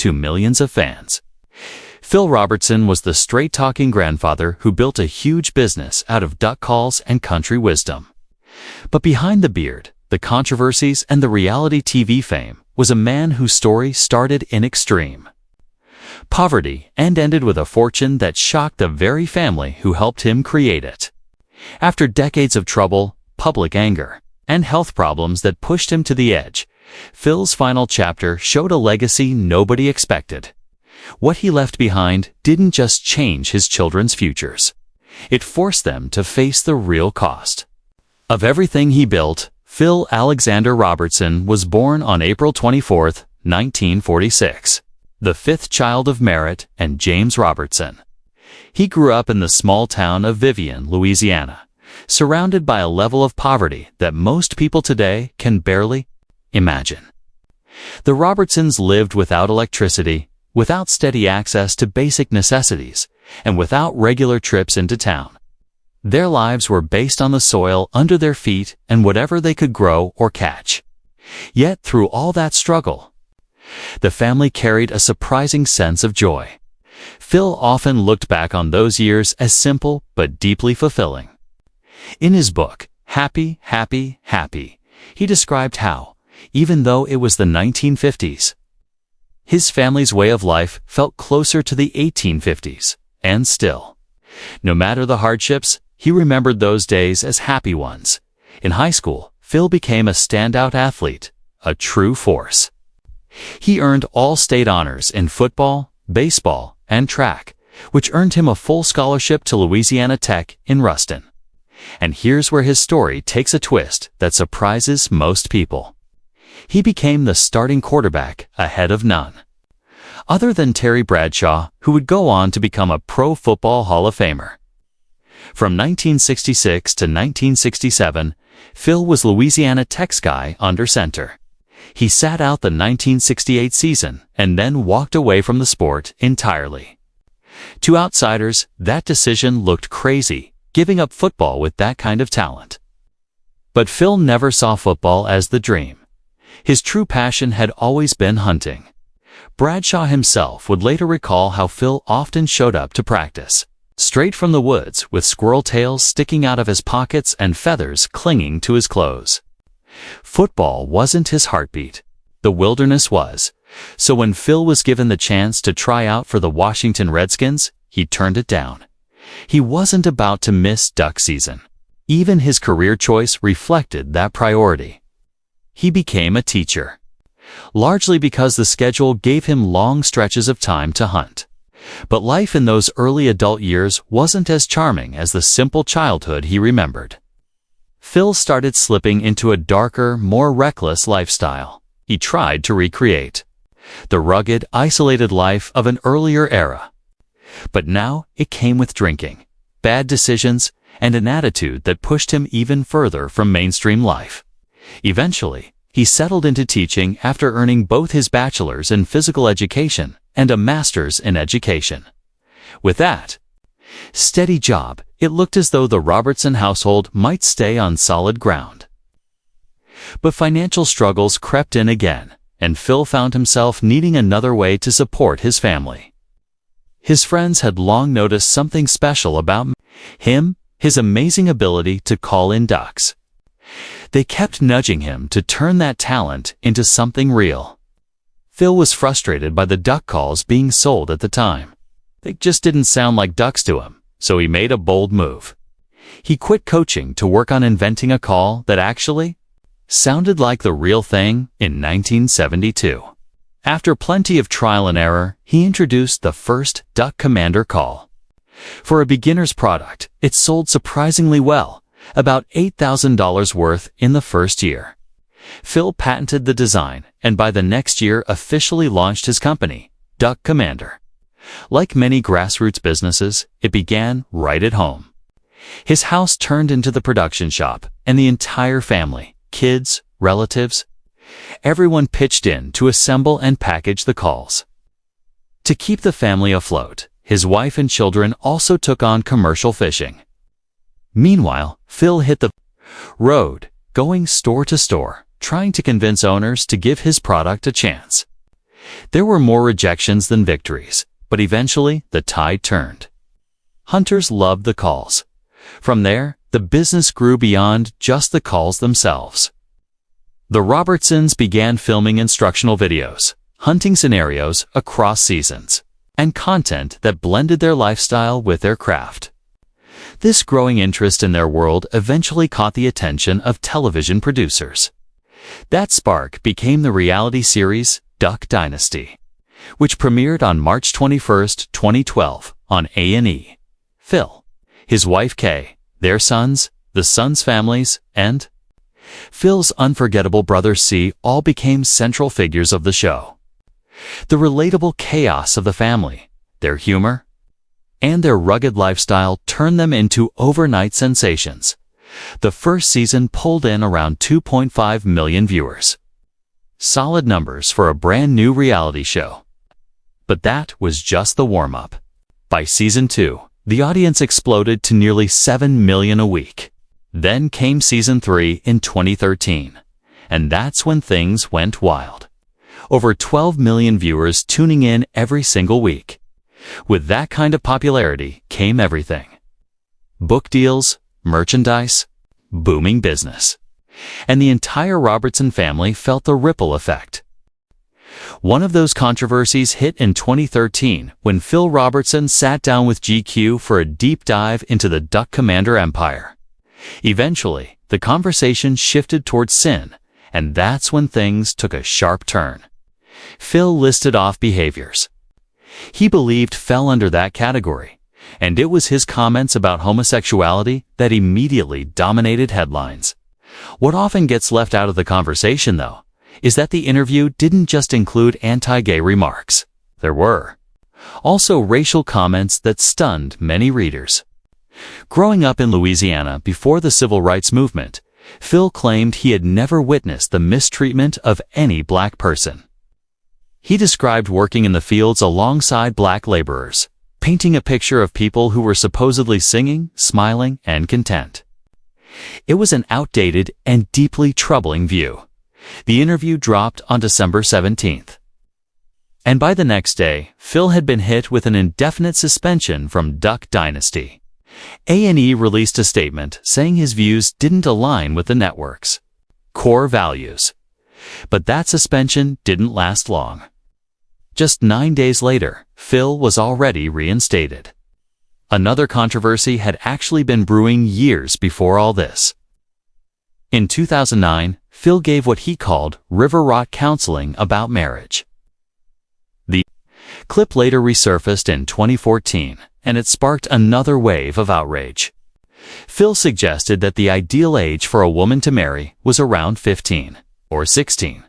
to millions of fans. Phil Robertson was the straight-talking grandfather who built a huge business out of duck calls and country wisdom. But behind the beard, the controversies, and the reality TV fame was a man whose story started in extreme poverty and ended with a fortune that shocked the very family who helped him create it. After decades of trouble, public anger, and health problems that pushed him to the edge, Phil's final chapter showed a legacy nobody expected. What he left behind didn't just change his children's futures. It forced them to face the real cost of everything he built. Phil Alexander Robertson was born on April 24, 1946, the fifth child of Merritt and James Robertson. He grew up in the small town of Vivian, Louisiana, surrounded by a level of poverty that most people today can barely imagine. The Robertsons lived without electricity, without steady access to basic necessities, and without regular trips into town. Their lives were based on the soil under their feet and whatever they could grow or catch. Yet through all that struggle, the family carried a surprising sense of joy. Phil often looked back on those years as simple but deeply fulfilling. In his book, Happy, Happy, Happy, he described how, even though it was the 1950s, his family's way of life felt closer to the 1850s, and still, no matter the hardships, he remembered those days as happy ones. In high school, Phil became a standout athlete, a true force. He earned all state honors in football, baseball, and track, which earned him a full scholarship to Louisiana Tech in Ruston. And here's where his story takes a twist that surprises most people. He became the starting quarterback ahead of none other than Terry Bradshaw, who would go on to become a Pro Football Hall of Famer. From 1966 to 1967, Phil was Louisiana Tech's guy under center. He sat out the 1968 season and then walked away from the sport entirely. To outsiders, that decision looked crazy, giving up football with that kind of talent. But Phil never saw football as the dream. His true passion had always been hunting. Bradshaw himself would later recall how Phil often showed up to practice straight from the woods with squirrel tails sticking out of his pockets and feathers clinging to his clothes. Football wasn't his heartbeat. The wilderness was. So when Phil was given the chance to try out for the Washington Redskins, he turned it down. He wasn't about to miss duck season. Even his career choice reflected that priority. He became a teacher, largely because the schedule gave him long stretches of time to hunt. But life in those early adult years wasn't as charming as the simple childhood he remembered. Phil started slipping into a darker, more reckless lifestyle. He tried to recreate the rugged, isolated life of an earlier era. But now it came with drinking, bad decisions, and an attitude that pushed him even further from mainstream life. Eventually, he settled into teaching after earning both his bachelor's in physical education and a master's in education. With that steady job, it looked as though the Robertson household might stay on solid ground. But financial struggles crept in again, and Phil found himself needing another way to support his family. His friends had long noticed something special about him, his amazing ability to call in ducks. They kept nudging him to turn that talent into something real. Phil was frustrated by the duck calls being sold at the time. They just didn't sound like ducks to him, so he made a bold move. He quit coaching to work on inventing a call that actually sounded like the real thing in 1972. After plenty of trial and error, he introduced the first Duck Commander call. For a beginner's product, it sold surprisingly well, about $8,000 worth in the first year. Phil patented the design and by the next year officially launched his company, Duck Commander. Like many grassroots businesses, it began right at home. His house turned into the production shop, and the entire family, kids, relatives, everyone pitched in to assemble and package the calls. To keep the family afloat, his wife and children also took on commercial fishing. Meanwhile, Phil hit the road, going store to store, trying to convince owners to give his product a chance. There were more rejections than victories, but eventually the tide turned. Hunters loved the calls. From there, the business grew beyond just the calls themselves. The Robertsons began filming instructional videos, hunting scenarios across seasons, and content that blended their lifestyle with their craft. This growing interest in their world eventually caught the attention of television producers. That spark became the reality series Duck Dynasty, which premiered on March 21, 2012 on A&E. Phil, his wife Kay, their sons, the sons' families, and Phil's unforgettable brother C all became central figures of the show. The relatable chaos of the family, their humor, and their rugged lifestyle turned them into overnight sensations. The first season pulled in around 2.5 million viewers. Solid numbers for a brand new reality show. But that was just the warm-up. By season 2, the audience exploded to nearly 7 million a week. Then came season 3 in 2013, and that's when things went wild. Over 12 million viewers tuning in every single week. With that kind of popularity came everything. Book deals, merchandise, booming business. And the entire Robertson family felt the ripple effect. One of those controversies hit in 2013 when Phil Robertson sat down with GQ for a deep dive into the Duck Commander empire. Eventually, the conversation shifted towards sin, and that's when things took a sharp turn. Phil listed off behaviors he believed fell under that category, and it was his comments about homosexuality that immediately dominated headlines. What often gets left out of the conversation, though, is that the interview didn't just include anti-gay remarks. There were also racial comments that stunned many readers. Growing up in Louisiana before the civil rights movement, Phil claimed he had never witnessed the mistreatment of any black person. He described working in the fields alongside black laborers, painting a picture of people who were supposedly singing, smiling, and content. It was an outdated and deeply troubling view. The interview dropped on December 17th. And by the next day, Phil had been hit with an indefinite suspension from Duck Dynasty. A&E released a statement saying his views didn't align with the network's core values. But that suspension didn't last long. Just 9 days later, Phil was already reinstated. Another controversy had actually been brewing years before all this. In 2009, Phil gave what he called river rot counseling about marriage. The clip later resurfaced in 2014, and it sparked another wave of outrage. Phil suggested that the ideal age for a woman to marry was around 15 or 16.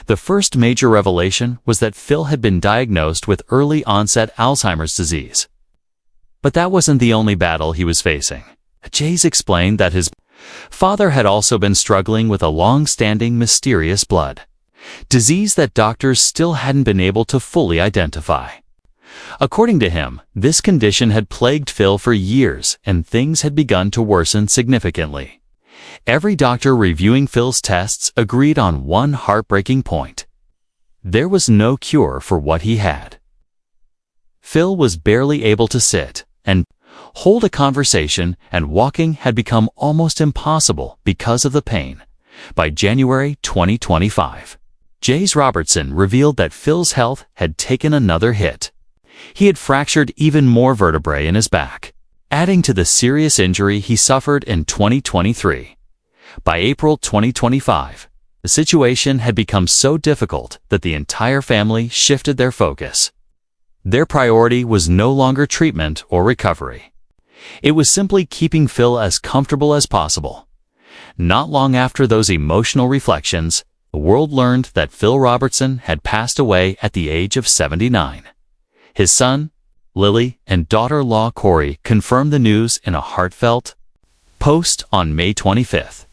The first major revelation was that Phil had been diagnosed with early-onset Alzheimer's disease. But that wasn't the only battle he was facing. Jays explained that his father had also been struggling with a long-standing mysterious blood disease that doctors still hadn't been able to fully identify. According to him, this condition had plagued Phil for years, and things had begun to worsen significantly. Every doctor reviewing Phil's tests agreed on one heartbreaking point. There was no cure for what he had. Phil was barely able to sit and hold a conversation, and walking had become almost impossible because of the pain. By January 2025, Jays Robertson revealed that Phil's health had taken another hit. He had fractured even more vertebrae in his back, adding to the serious injury he suffered in 2023. By April 2025, the situation had become so difficult that the entire family shifted their focus. Their priority was no longer treatment or recovery. It was simply keeping Phil as comfortable as possible. Not long after those emotional reflections, the world learned that Phil Robertson had passed away at the age of 79. His son, Lily, and daughter-in-law Corey confirmed the news in a heartfelt post on May 25th.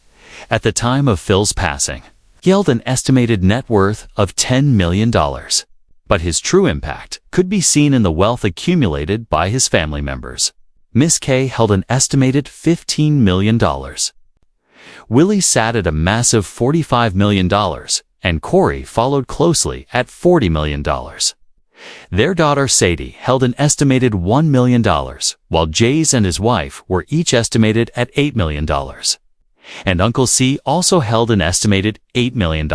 At the time of Phil's passing, he held an estimated net worth of $10 million. But his true impact could be seen in the wealth accumulated by his family members. Miss Kay held an estimated $15 million. Willie sat at a massive $45 million, and Corey followed closely at $40 million. Their daughter Sadie held an estimated $1 million, while Jay's and his wife were each estimated at $8 million. And Uncle C also held an estimated $8 million.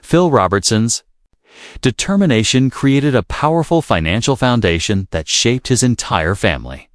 Phil Robertson's determination created a powerful financial foundation that shaped his entire family.